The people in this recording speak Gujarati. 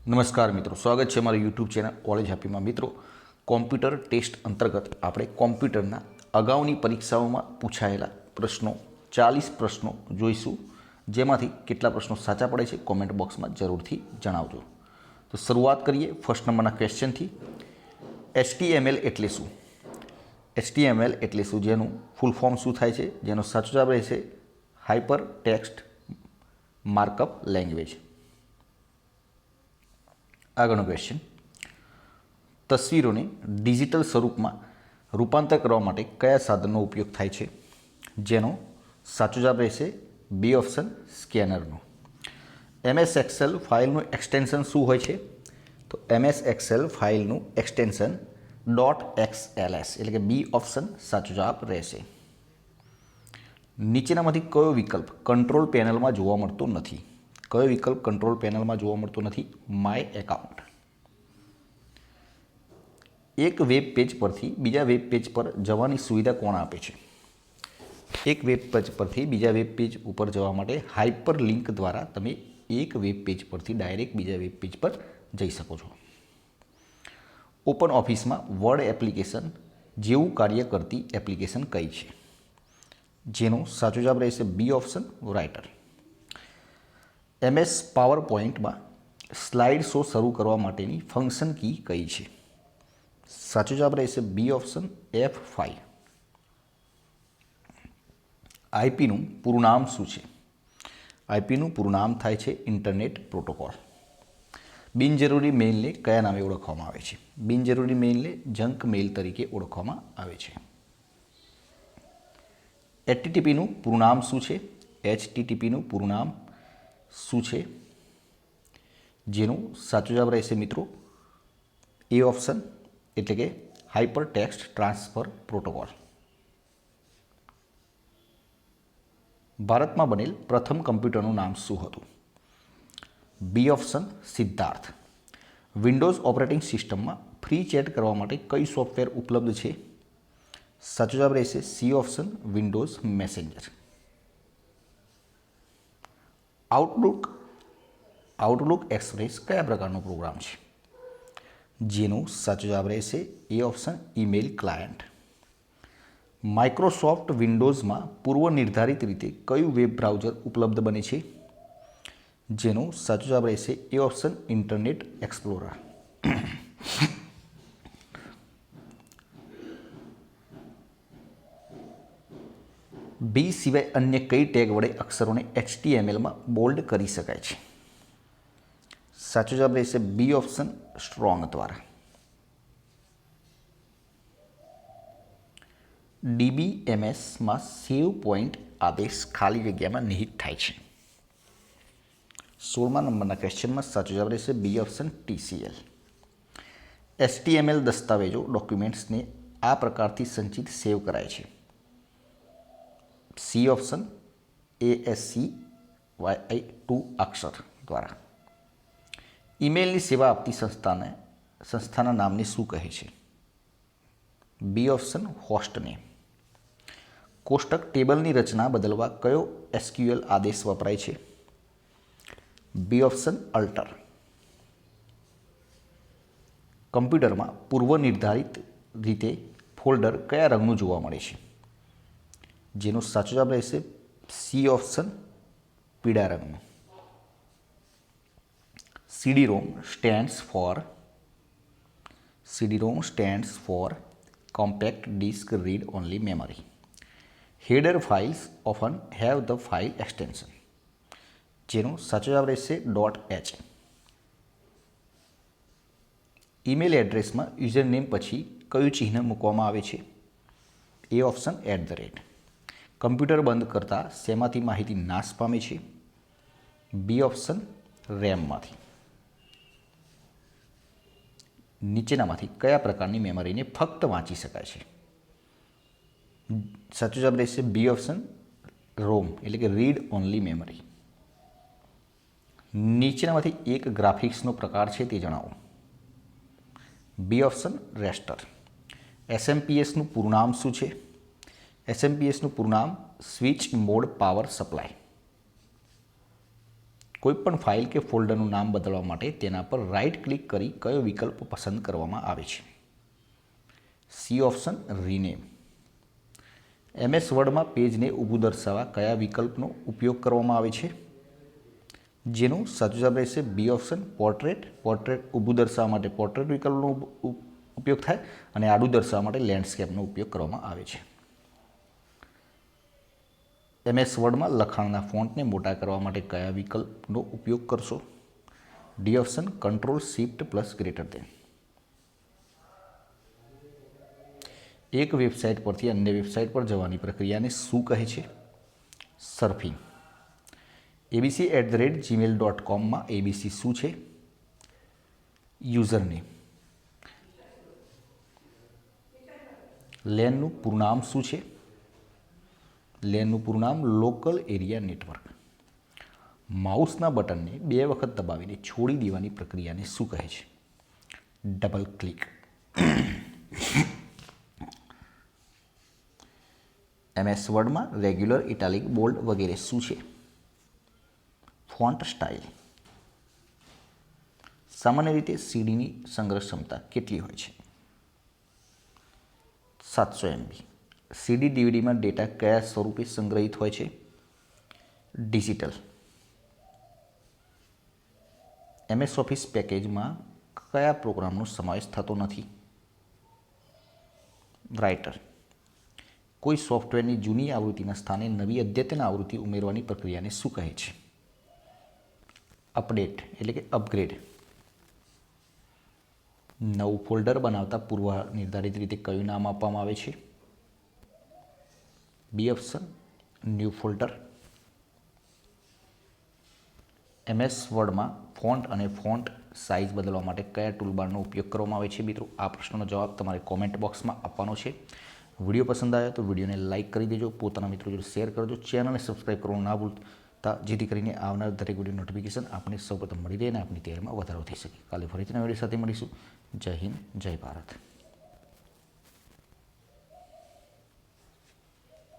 નમસ્કાર મિત્રો, સ્વાગત છે મારી યુટ્યુબ ચેનલ કોલેજ હેપીમાં. મિત્રો, કોમ્પ્યુટર ટેસ્ટ અંતર્ગત આપણે કોમ્પ્યુટરના અગાઉની પરીક્ષાઓમાં પૂછાયેલા પ્રશ્નો 40 પ્રશ્નો જોઈશું, જેમાંથી કેટલા પ્રશ્નો સાચા પડે છે કોમેન્ટ બોક્સમાં જરૂરથી જણાવજો. તો શરૂઆત કરીએ ફર્સ્ટ નંબરના ક્વેશ્ચનથી. HTML એટલે શું? HTML એટલે શું, જેનું ફૂલ ફોર્મ શું થાય છે, જેનો સાચો જવાબ રહેશે હાઇપર ટેક્સ્ટ માર્કઅપ લેંગ્વેજ. આગળનો ક્વેશ્ચન, તસવીરોને ડિજિટલ સ્વરૂપમાં રૂપાંતર કરવા માટે કયા સાધનનો ઉપયોગ થાય છે? જેનો સાચો જવાબ રહેશે બી ઓપ્શન, સ્કેનરનો. MS એક્સેલ ફાઇલનું એક્સટેન્શન શું હોય છે? તો MS એક્સેલ ફાઇલનું એક્સટેન્શન .xls એટલે કે બી ઓપ્શન સાચો જવાબ રહેશે. નીચેનામાંથી કયો વિકલ્પ કંટ્રોલ પેનલમાં જોવા મળતો નથી? કયો વિકલ્પ કંટ્રોલ પેનલમાં જોવા મળતો નથી? My account. એક વેબ પેજ પરથી બીજા વેબ પેજ પર જવાની સુવિધા કોણ આપે છે? એક વેબ પેજ પરથી બીજા વેબ પેજ ઉપર જવા માટે હાઇપર લિંક દ્વારા તમે એક વેબ પેજ પરથી ડાયરેક્ટ બીજા વેબ પેજ પર જઈ શકો છો. ઓપન ઓફિસમાં વર્ડ એપ્લિકેશન જેવું કાર્ય કરતી એપ્લિકેશન કઈ છે? જેનો સાચો જવાબ રહેશે B option, writer. MS power પોઈન્ટમાં સ્લાઇડ શો શરૂ કરવા માટેની ફંક્શન કી કઈ છે? સાચો જવાબ રહેશે બી ઓપ્શન, F5. આઈપીનું પૂરું નામ શું છે? આઈપીનું પૂરું નામ થાય છે ઇન્ટરનેટ પ્રોટોકોલ. બિનજરૂરી મેઇલને કયા નામે ઓળખવામાં આવે છે? બિનજરૂરી મેઇલને જંક મેઇલ તરીકે ઓળખવામાં આવે છે. HTTPનું પૂરું નામ શું છે? HTTPનું પૂરું નામ શું છે? જેનું સાચો જવાબ રહેશે મિત્રો એ ઓપ્શન, એટલે કે હાઇપર ટેક્સ્ટ ટ્રાન્સફર પ્રોટોકોલ. ભારતમાં બનેલ પ્રથમ કમ્પ્યુટરનું નામ શું હતું? B option, Siddharth. Windows operating સિસ્ટમમાં ફ્રી ચેટ કરવા માટે કઈ સોફ્ટવેર ઉપલબ્ધ છે? સાચો જવાબ રહેશે C option, Windows Messenger. Outlook Express કયા પ્રકારનો પ્રોગ્રામ છે? જેનો સાચો જવાબ રહેશે A option, email client. Microsoft વિન્ડોઝમાં પૂર્વ નિર્ધારિત રીતે કયું વેબ બ્રાઉઝર ઉપલબ્ધ બને છે? જેનો સાચો જવાબ રહેશે એ ઓપ્શન, ઇન્ટરનેટ એક્સપ્લોરર. બી સિવાય અન્ય કઈ ટેગ વડે અક્ષરોને HTMLમાં બોલ્ડ કરી શકાય છે? સાચો જવાબ રહેશે બી ઓપ્શન, સ્ટ્રોંગ દ્વારા. DBMSમાં સેવ પોઈન્ટ આદેશ ખાલી જગ્યામાં નિહિત થાય છે. 16મા નંબરના ક્વેશ્ચનમાં સાચો જવાબ રહેશે બી ઓપ્શન, TCL. HTML દસ્તાવેજો ડોક્યુમેન્ટ્સને આ પ્રકારથી સંચિત સેવ કરાય છે. સી ઓપ્શન, ASCII 2 અક્ષર દ્વારા. ઈમેલની સેવા આપતી સંસ્થાના નામને શું કહે છે? B option, hostname. કોષ્ટક ટેબલની રચના બદલવા કયો SQL આદેશ વપરાય છે? B option, alter. કમ્પ્યુટરમાં પૂર્વ નિર્ધારિત રીતે ફોલ્ડર કયા રંગનું જોવા મળે છે? જેનો સાચો જવાબ રહેશે સી ઓપ્શન, પીળા રંગનું. CD-ROM stands for compact disk read only memory. Header files often have the file extension. જેનો સાચો જવાબ રહેશે .h. ઈમેલ એડ્રેસમાં યુઝરનેમ પછી કયું ચિહ્ન મૂકવામાં આવે છે? એ ઓપ્શન, @. કમ્પ્યુટર બંધ કરતાં શેમાંથી માહિતી નાશ પામે છે? બી ઓપ્શન, રેમમાંથી. નીચેનામાંથી કયા પ્રકારની મેમરીને ફક્ત વાંચી શકાય છે? સાચો જવાબ રહેશે બી ઓપ્શન, રોમ એટલે કે રીડ ઓનલી મેમરી. નીચેનામાંથી એક ગ્રાફિક્સનો પ્રકાર છે તે જણાવો. બી ઓપ્શન, રેસ્ટર. SMPSનું પૂરું નામ શું છે? SMPSનું પૂરું નામ સ્વિચ મોડ પાવર સપ્લાય. કોઈપણ ફાઇલ કે ફોલ્ડરનું નામ બદલવા માટે તેના પર રાઇટ ક્લિક કરી કયો વિકલ્પ પસંદ કરવામાં આવે છે? C option, rename. MS વર્ડમાં પેજને ઊભું દર્શાવવા કયા વિકલ્પનો ઉપયોગ કરવામાં આવે છે? જેનો સાચો જવાબ રહેશે બી ઓપ્શન, પોર્ટ્રેટ. પોર્ટ્રેટ ઊભું દર્શાવવા માટે પોર્ટ્રેટ વિકલ્પનો ઉપયોગ થાય અને આડું દર્શાવવા માટે લેન્ડસ્કેપનો ઉપયોગ કરવામાં આવે છે. MS વર્ડમાં લખાણના ફોન્ટને મોટા કરવા માટે કયા વિકલ્પનો ઉપયોગ કરશો? D option, control shift plus greater than. એક વેબસાઇટ પરથી અન્ય વેબસાઇટ પર જવાની પ્રક્રિયાને શું કહે છે? સર્ફિંગ. abc@gmail.comમાં ABC શું છે? યુઝરનેમ. લેનનું પૂરું શું છે? લેનનું પૂરું નામ લોકલ એરિયા નેટવર્ક. માઉસના બટનને 2 વખત દબાવીને છોડી દેવાની પ્રક્રિયાને શું કહે છે? Double click. MS વર્ડમાં રેગ્યુલર, ઇટાલિક, બોલ્ડ વગેરે શું છે? Font style. સામાન્ય રીતે સીડીની સંગ્રહ ક્ષમતા કેટલી હોય છે? 700 MB. સીડી ડીવીડીમાં ડેટા કયા સ્વરૂપે સંગ્રહિત હોય છે? ડિજિટલ. MS ઓફિસ પેકેજમાં કયા પ્રોગ્રામનો સમાવેશ થતો નથી? રાઇટર. કોઈ સોફ્ટવેરની જૂની આવૃત્તિના સ્થાને નવી અદ્યતન આવૃત્તિ ઉમેરવાની પ્રક્રિયાને શું કહે છે? અપડેટ એટલે કે અપગ્રેડ. નવું ફોલ્ડર બનાવતા પૂર્વ નિર્ધારિત રીતે કયું નામ આપવામાં આવે છે? B option, new folder. MS વર્ડમાં ફોન્ટ અને ફોન્ટ સાઇઝ બદલવા માટે કયા ટૂલબારનો ઉપયોગ કરવામાં આવે છે? મિત્રો, આ પ્રશ્નનો જવાબ તમારે કોમેન્ટ બોક્સમાં આપવાનો છે. વિડીયો પસંદ આવ્યો તો વિડીયોને લાઇક કરી દેજો, પોતાના મિત્રો જોડે શેર કરજો, ચેનલને સબસ્ક્રાઈબ કરવાનું ના ભૂલતા, જેથી કરીને આવનાર દરેક વિડીયો નોટિફિકેશન આપને સૌપ્રથમ મળી રહે અને આપની તૈયારીમાં વધારો થઈ શકે. કાલે ફરીથી નવા વિડીયો સાથે મળીશું. જય હિન્દ, જય ભારત.